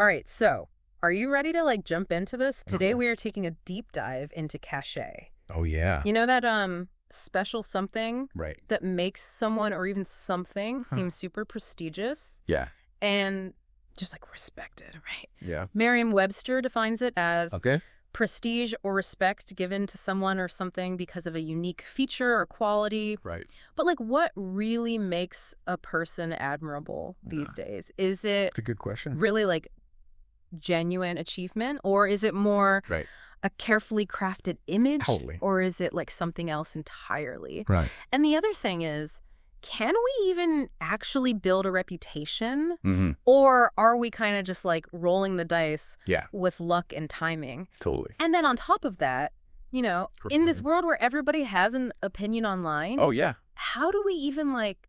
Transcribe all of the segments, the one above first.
All right, so are you ready to like jump into this? Today Okay. we are taking a deep dive into Cachet. Oh, yeah. You know that special something Right. that makes someone or even something Huh. seem super prestigious Yeah. and just like respected, right? Yeah. Merriam-Webster defines it as Okay. prestige or respect given to someone or something because of a unique feature or quality. Right. But like what really makes a person admirable these days? Is it It's a good question. really like genuine achievement, or is it more Right. a carefully crafted image, Totally. or is it like something else entirely? Right. And the other thing is, can we even actually build a reputation, Mm-hmm. or are we kind of just like rolling the dice Yeah. with luck and timing? Totally. And then on top of that, in this Right. world where everybody has an opinion online, Oh, yeah. how do we even like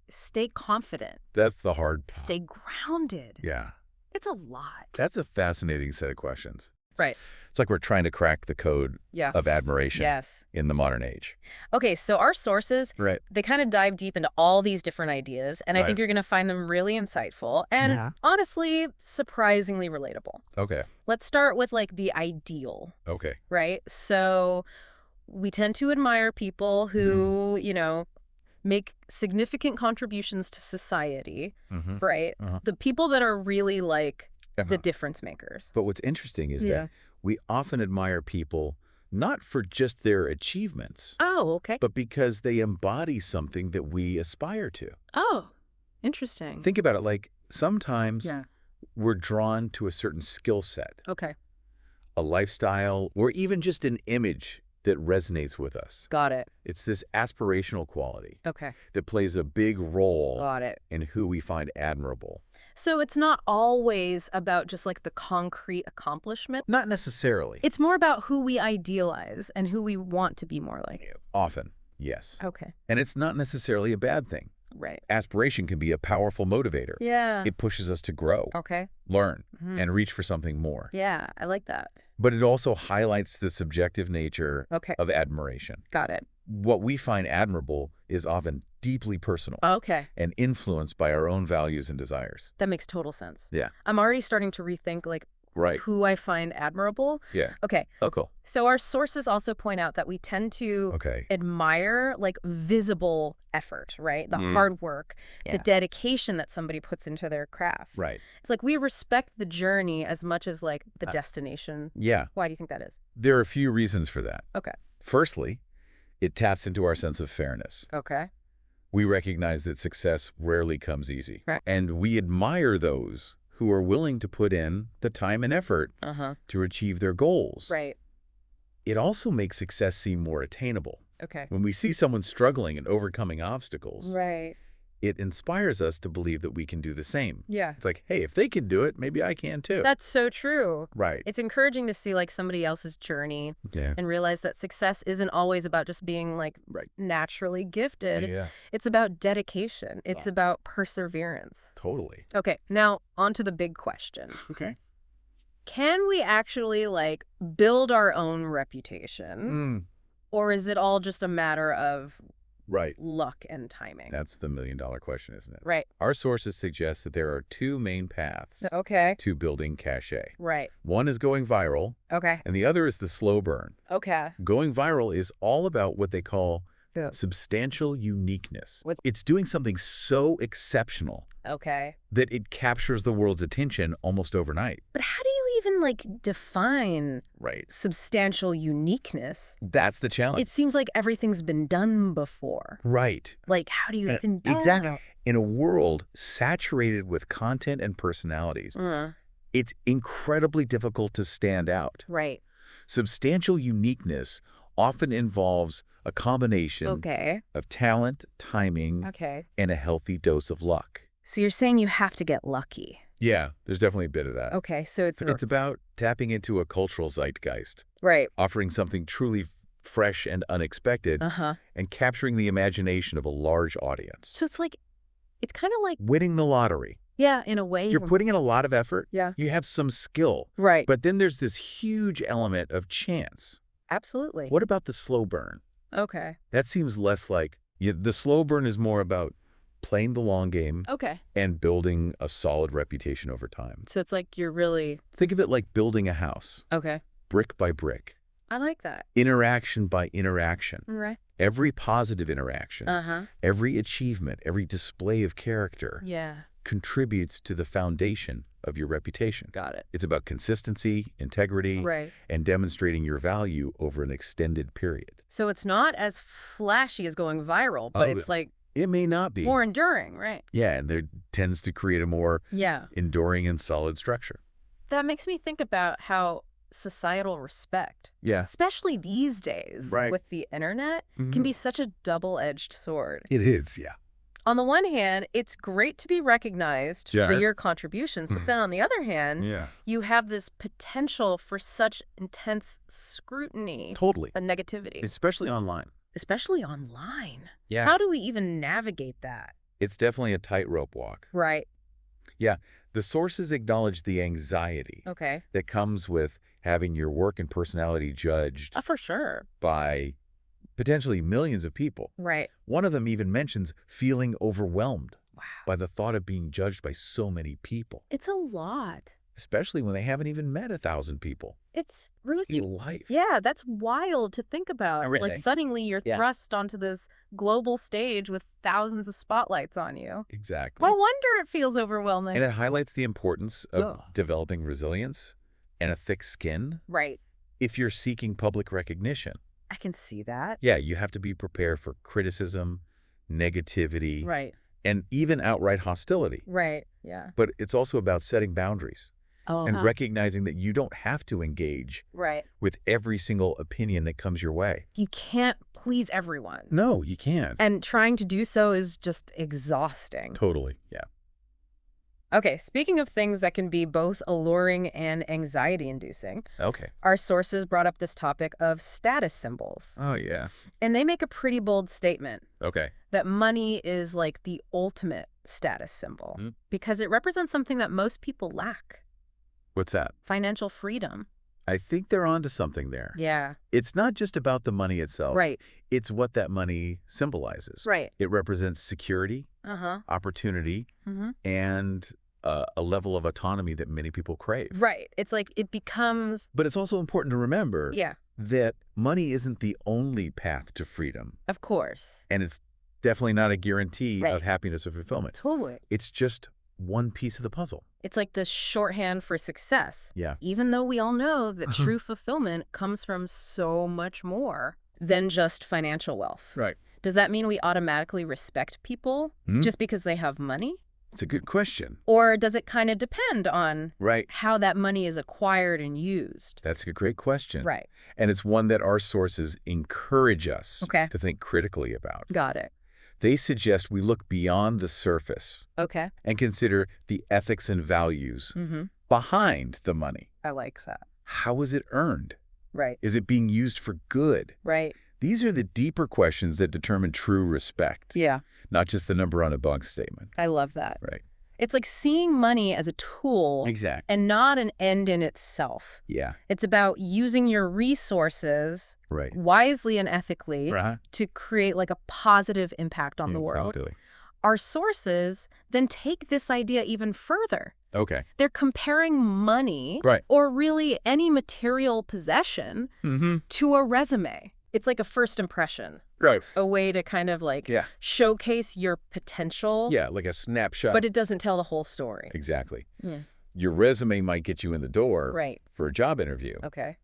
stay confident, That's the hard part. stay grounded? Yeah. It's a lot. That's a fascinating set of questions. Right. It's like we're trying to crack the code Yes. of admiration Yes. in the modern age. Okay, so our sources, Right. they kind of dive deep into all these different ideas, and I think Right. you're going to find them really insightful and Yeah. honestly, surprisingly relatable. Okay. Let's start with like the ideal, Okay. right? So we tend to admire people who, make significant contributions to society, Mm-hmm. right? Uh-huh. The people that are really like Uh-huh. the difference makers. But what's interesting is Yeah. that we often admire people not for just their achievements, Oh, okay. but because they embody something that we aspire to. Oh, interesting. Think about it, like sometimes Yeah. we're drawn to a certain skill set, Okay. a lifestyle, or even just an image that resonates with us. Got it. It's this aspirational quality Okay. that plays a big role Got it. in who we find admirable. So it's not always about just like the concrete accomplishment. Not necessarily. It's more about who we idealize and who we want to be more like. Often, yes. Okay. And it's not necessarily a bad thing. Right. Aspiration can be a powerful motivator. Yeah. It pushes us to grow, Okay. learn, Mhm. and reach for something more. Yeah, I like that. But it also highlights the subjective nature Okay. of admiration. Got it. What we find admirable is often deeply personal Okay. and influenced by our own values and desires. That makes total sense. Yeah. I'm already starting to rethink like Right. who I find admirable. Yeah. Okay. Oh, cool. So our sources also point out that we tend to Okay. admire like visible effort, right? The hard work, the dedication that somebody puts into their craft. Right. It's like we respect the journey as much as like the destination. Yeah. Why do you think that is? There are a few reasons for that. Okay. Firstly, it taps into our sense of fairness. Okay. We recognize that success rarely comes easy. Right. And we admire those who are willing to put in the time and effort Uh-huh. to achieve their goals. Right. It also makes success seem more attainable. Okay. When we see someone struggling and overcoming obstacles, Right. it inspires us to believe that we can do the same. Yeah. It's like, hey, if they can do it, maybe I can too. That's so true. Right. It's encouraging to see like somebody else's journey Yeah. and realize that success isn't always about just being like Right. naturally gifted. Yeah. It's about dedication. It's about perseverance. Totally. Okay, now on to the big question. Okay. Can we actually like build our own reputation? Or is it all just a matter of Right. luck and timing? That's the million-dollar question, isn't it? Right. Our sources suggest that there are two main paths Okay. to building cachet. Right. One is going viral, Okay. and the other is the slow burn. Okay. Going viral is all about what they call Yeah. substantial uniqueness. What's- It's doing something so exceptional Okay. that it captures the world's attention almost overnight. But how do you even like define Right. substantial uniqueness? That's the challenge. It seems like everything's been done before. Right. Like, how do you even do Exactly. that? In a world saturated with content and personalities, it's incredibly difficult to stand out. Right. Substantial uniqueness often involves a combination Okay. of talent, timing, Okay. and a healthy dose of luck. So you're saying you have to get lucky. Yeah, there's definitely a bit of that. Okay, so it's It's about tapping into a cultural zeitgeist, right. offering something truly fresh and unexpected, Uh-huh. and capturing the imagination of a large audience. So it's kind of like, Winning the lottery. yeah, in a way. You're putting in a lot of effort. Yeah. You have some skill. Right. But then there's this huge element of chance. Absolutely. What about the slow burn? Okay. That seems less like... the slow burn is more about playing the long game Okay. and building a solid reputation over time. So it's like you're really... Think of it like building a house, Okay. brick by brick, I like that. interaction by interaction. Right. Every positive interaction, Uh-huh. every achievement, every display of character Yeah. contributes to the foundation of your reputation. Got it. It's about consistency, integrity, Right. and demonstrating your value over an extended period. So it's not as flashy as going viral, but Oh, it's like It may not be. more enduring, right? Yeah, and there tends to create a more Yeah. enduring and solid structure. That makes me think about how societal respect, Yeah. especially these days Right. with the internet, can Mhm. be such a double-edged sword. It is, yeah. On the one hand, it's great to be recognized Yeah. for your contributions, but then on the other hand, Yeah. you have this potential for such intense scrutiny Totally. and negativity, Especially online. especially online. Yeah. How do we even navigate that? It's definitely a tightrope walk. Right. Yeah. The sources acknowledge the anxiety Okay. that comes with having your work and personality judged For sure. by potentially millions of people. Right. One of them even mentions feeling overwhelmed Wow. by the thought of being judged by so many people, It's a lot. especially when they haven't even met 1,000 people It's really... in life. Yeah, that's wild to think about. Oh, really? Like suddenly you're Yeah. thrust onto this global stage with thousands of spotlights on you. Exactly. No wonder it feels overwhelming. And it highlights the importance of Ugh. developing resilience and a thick skin Right. if you're seeking public recognition. I can see that. Yeah, you have to be prepared for criticism, negativity, Right. and even outright hostility. Right. Yeah. But it's also about setting boundaries Oh. and recognizing that you don't have to engage Right. with every single opinion that comes your way. You can't please everyone. No, you can't. And trying to do so is just exhausting. Totally, yeah. Okay, speaking of things that can be both alluring and anxiety-inducing, Okay. our sources brought up this topic of status symbols. Oh, yeah. And they make a pretty bold statement Okay. that money is like the ultimate status symbol Mhm. because it represents something that most people lack: What's that? financial freedom. I think they're onto something there. Yeah. It's not just about the money itself. Right. It's what that money symbolizes. Right. It represents security, Uh-huh. opportunity, Mm-hmm. and a level of autonomy that many people crave. Right. It's like it becomes... But it's also important to remember Yeah, that money isn't the only path to freedom, of course. and it's definitely not a guarantee Right. of happiness or fulfillment. Totally. It's just one piece of the puzzle. It's like this shorthand for success. Yeah. Even though we all know that true fulfillment comes from so much more than just financial wealth. Right. Does that mean we automatically respect people Hmm? just because they have money? It's a good question. Or does it kind of depend on Right. how that money is acquired and used? That's a great question. Right. And it's one that our sources encourage us Okay. to think critically about. Got it. They suggest we look beyond the surface Okay. and consider the ethics and values Mm-hmm. behind the money. I like that. How is it earned? Right. Is it being used for good? Right. These are the deeper questions that determine true respect, Yeah. not just the number on a bank statement. I love that. Right. It's like seeing money as a tool Exactly. and not an end in itself. Yeah. It's about using your resources Right. wisely and ethically Right. to create like a positive impact on the world. Exactly. Our sources then take this idea even further. Okay. They're comparing money Right. or really any material possession Mm-hmm. to a resume. It's like a first impression, Right. a way to kind of like Yeah. showcase your potential, Yeah, like a snapshot. but it doesn't tell the whole story. Exactly. Yeah. Your resume might get you in the door Right. for a job interview, Okay.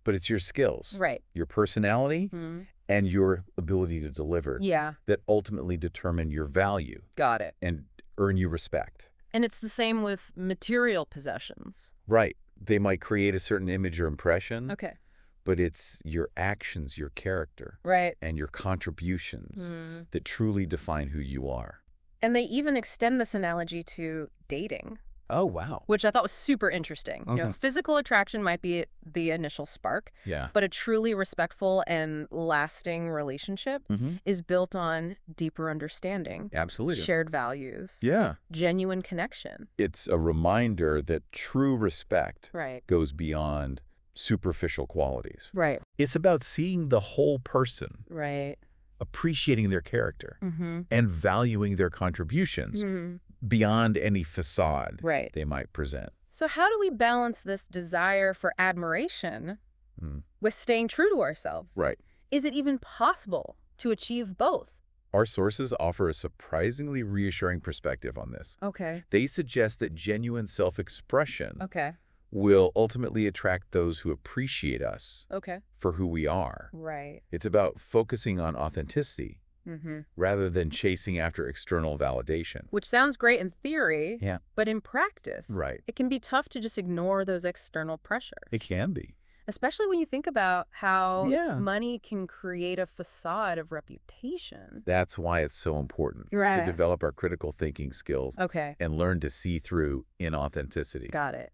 but it's your skills, Right. your personality, Mhm. and your ability to deliver Yeah. that ultimately determine your value Got it. and earn you respect. And it's the same with material possessions. Right. They might create a certain image or impression, Okay. but it's your actions, your character, Right. and your contributions Mm. that truly define who you are. And they even extend this analogy to dating, Oh, wow. which I thought was super interesting. You know, Okay. physical attraction might be the initial spark, Yeah. but a truly respectful and lasting relationship Mm-hmm. is built on deeper understanding, Absolutely. shared values, Yeah. genuine connection. It's a reminder that true respect Right. goes beyond superficial qualities. Right. It's about seeing the whole person, Right. appreciating their character, Mm-hmm. and valuing their contributions Mm-hmm. beyond any facade Right. they might present. So how do we balance this desire for admiration Mm. with staying true to ourselves? Right. Is it even possible to achieve both? Our sources offer a surprisingly reassuring perspective on this. Okay. They suggest that genuine self-expression Okay. will ultimately attract those who appreciate us Okay. for who we are. Right. It's about focusing on authenticity Mm-hmm. rather than chasing after external validation. Which sounds great in theory, Yeah. but in practice, Right. it can be tough to just ignore those external pressures. It can be. Especially when you think about how Yeah. money can create a facade of reputation. That's why it's so important to Right. develop our critical thinking skills Okay. and learn to see through inauthenticity. Got it.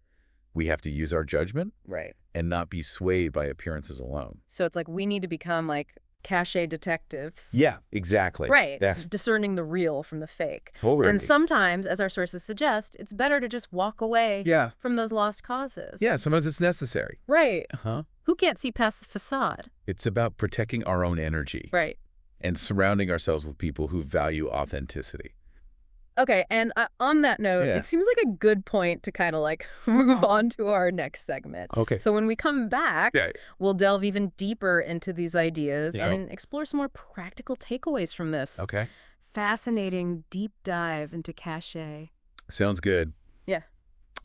We have to use our judgment Right. and not be swayed by appearances alone. So it's like we need to become like cachet detectives. Yeah, exactly. Right. Yeah. Discerning the real from the fake. Totally. And sometimes, as our sources suggest, it's better to just walk away Yeah. from those lost causes. Yeah, sometimes it's necessary. Right. Uh-huh. Who can't see past the facade? It's about protecting our own energy Right. and surrounding ourselves with people who value authenticity. Okay, and on that note, Yeah. it seems like a good point to kind of like move on to our next segment. Okay. So when we come back, Yeah. we'll delve even deeper into these ideas Yeah. and explore some more practical takeaways from this. Okay. Fascinating deep dive into cachet. Sounds good. Yeah.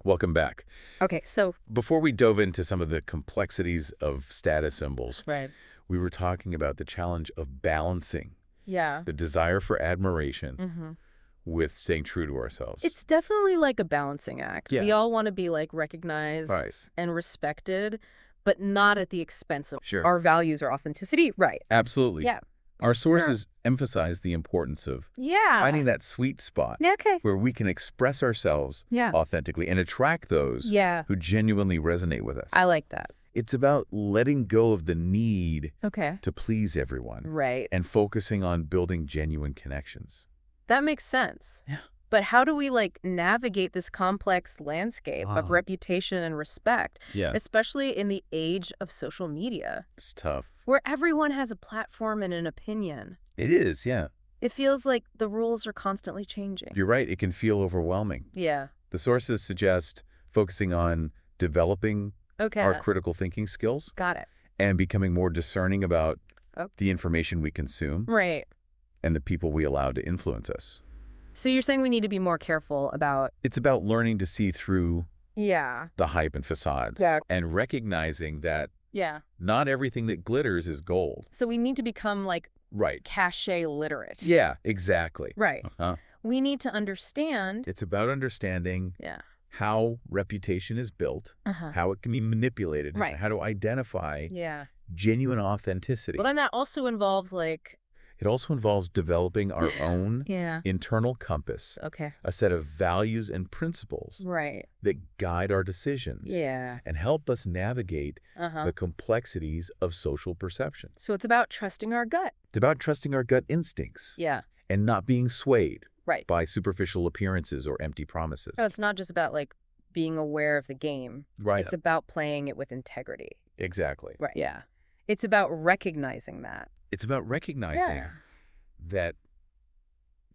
Welcome back. Okay, so Before we dove into some of the complexities of status symbols, right. we were talking about the challenge of balancing Yeah. the desire for admiration Mm-hmm. with staying true to ourselves. It's definitely like a balancing act. Yeah. We all want to be like recognized Right. and respected, but not at the expense of Sure. our values or authenticity. Right. Absolutely. Yeah. Our sources emphasize the importance of Yeah. finding that sweet spot Yeah, okay. where we can express ourselves Yeah. authentically and attract those Yeah. who genuinely resonate with us. I like that. It's about letting go of the need Okay. to please everyone Right. and focusing on building genuine connections. That makes sense. Yeah. But how do we like navigate this complex landscape of reputation and respect, Yeah. especially in the age of social media, It's tough. where everyone has a platform and an opinion? It is, yeah. It feels like the rules are constantly changing. You're right. It can feel overwhelming. Yeah. The sources suggest focusing on developing Okay. our critical thinking skills Got it. and becoming more discerning about Oh. the information we consume Right. and the people we allow to influence us. So you're saying we need to be more careful about... It's about learning to see through Yeah. the hype and facades Exactly. and recognizing that Yeah. not everything that glitters is gold. So we need to become like Right. cachet literate. Yeah, exactly. Right. Uh-huh. We need to understand... It's about understanding Yeah. how reputation is built, Uh-huh. how it can be manipulated, Right. and how to identify Yeah. genuine authenticity. But then that also involves like... It also involves developing our own Yeah. internal compass, Okay. a set of values and principles Right. that guide our decisions Yeah. and help us navigate Uh-huh. the complexities of social perception. So it's about trusting our gut. It's about trusting our gut instincts Yeah. and not being swayed Right. by superficial appearances or empty promises. So it's not just about like being aware of the game. Right. It's about playing it with integrity. Exactly. Right. Yeah. It's about recognizing that. It's about recognizing that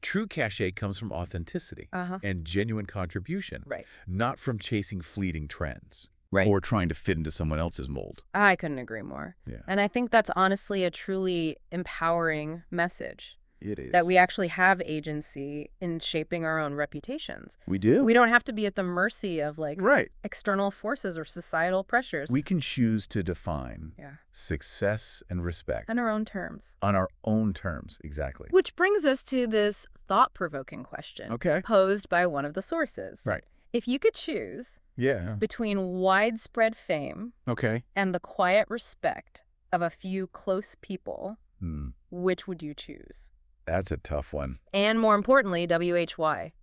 true cachet comes from authenticity Uh-huh. and genuine contribution, Right. not from chasing fleeting trends Right. or trying to fit into someone else's mold. I couldn't agree more. Yeah. And I think that's honestly a truly empowering message. It is. That we actually have agency in shaping our own reputations. We do. We don't have to be at the mercy of like Right. external forces or societal pressures. We can choose to define Yeah. success and respect On our own terms. on our own terms. Exactly. Which brings us to this thought-provoking question Okay. posed by one of the sources. Right. If you could choose Yeah. between widespread fame Okay. and the quiet respect of a few close people, which would you choose? That's a tough one. And more importantly, WHY.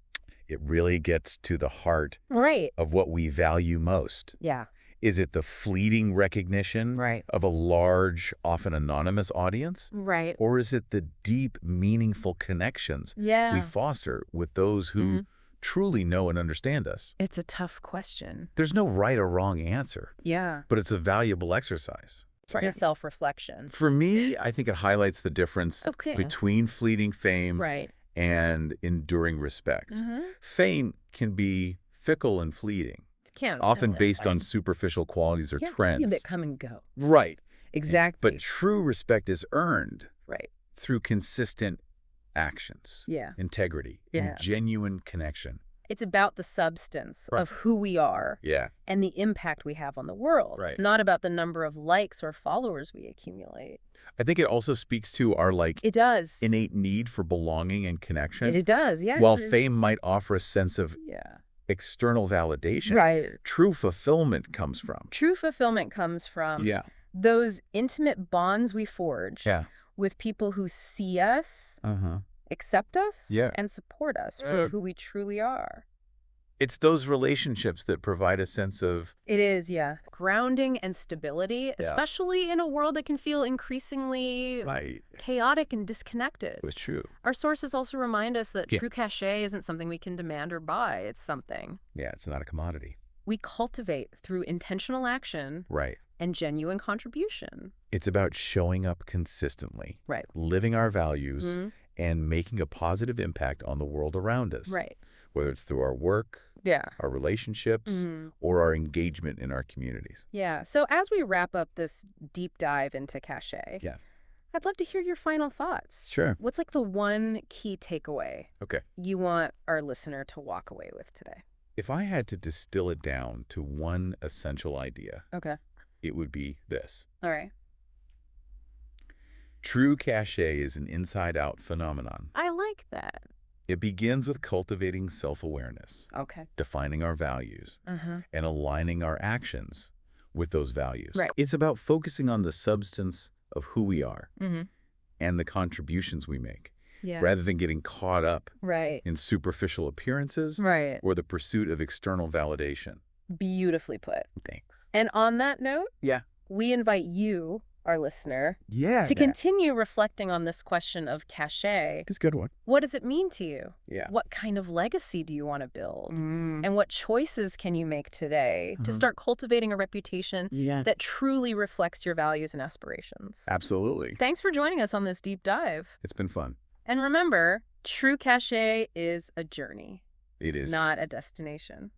It really gets to the heart Right. of what we value most. Yeah. Is it the fleeting recognition Right. of a large, often anonymous audience? Right. Or is it the deep, meaningful connections Yeah. we foster with those who truly know and understand us? It's a tough question. There's no right or wrong answer, Yeah. but it's a valuable exercise. to self-reflection. For me, I think it highlights the difference Okay. between fleeting fame Right. and enduring respect. Mm-hmm. Fame can be fickle and fleeting, Can. often Oh, based on superficial qualities or yeah. trends. That come and go. Right. Exactly. But true respect is earned Right. through consistent actions, Yeah. integrity, Yeah. and genuine connection. It's about the substance Right. of who we are Yeah. and the impact we have on the world, Right. not about the number of likes or followers we accumulate. I think it also speaks to our It does. innate need for belonging and connection. It does, yeah. While fame might offer a sense of Yeah. external validation, Right. true fulfillment comes from. True fulfillment comes from Yeah. those intimate bonds we forge Yeah. with people who see us, Uh-huh. accept us, Yeah. and support us for who we truly are. It's those relationships that provide a sense of It is, yeah. Grounding and stability, especially in a world that can feel increasingly chaotic and disconnected. It's true. Our sources also remind us that Yeah. true cachet isn't something we can demand or buy. It's something Yeah, it's not a commodity. we cultivate through intentional action Right. and genuine contribution. It's about showing up consistently, Right. living our values, Mhm. and making a positive impact on the world around us. Right. Whether it's through our work, Yeah. our relationships, or our engagement in our communities. Yeah. So as we wrap up this deep dive into cachet, Yeah. I'd love to hear your final thoughts. Sure. What's like the one key takeaway Okay. you want our listener to walk away with today? If I had to distill it down to one essential idea, Okay. it would be this. All right. True cachet is an inside-out phenomenon. I like that. It begins with cultivating self-awareness, Okay. defining our values, Uh-huh. and aligning our actions with those values. Right. It's about focusing on the substance of who we are Mm-hmm. and the contributions we make, Yeah. rather than getting caught up Right. in superficial appearances Right. or the pursuit of external validation. Beautifully put. Thanks. And on that note, Yeah. we invite you, our listener, Yeah. to continue reflecting on this question of cachet. It's a good one. What does it mean to you? Yeah. What kind of legacy do you want to build? Mm. And what choices can you make today to start cultivating a reputation Yeah. that truly reflects your values and aspirations? Absolutely. Thanks for joining us on this deep dive. It's been fun. And remember, true cachet is a journey, It is. not a destination.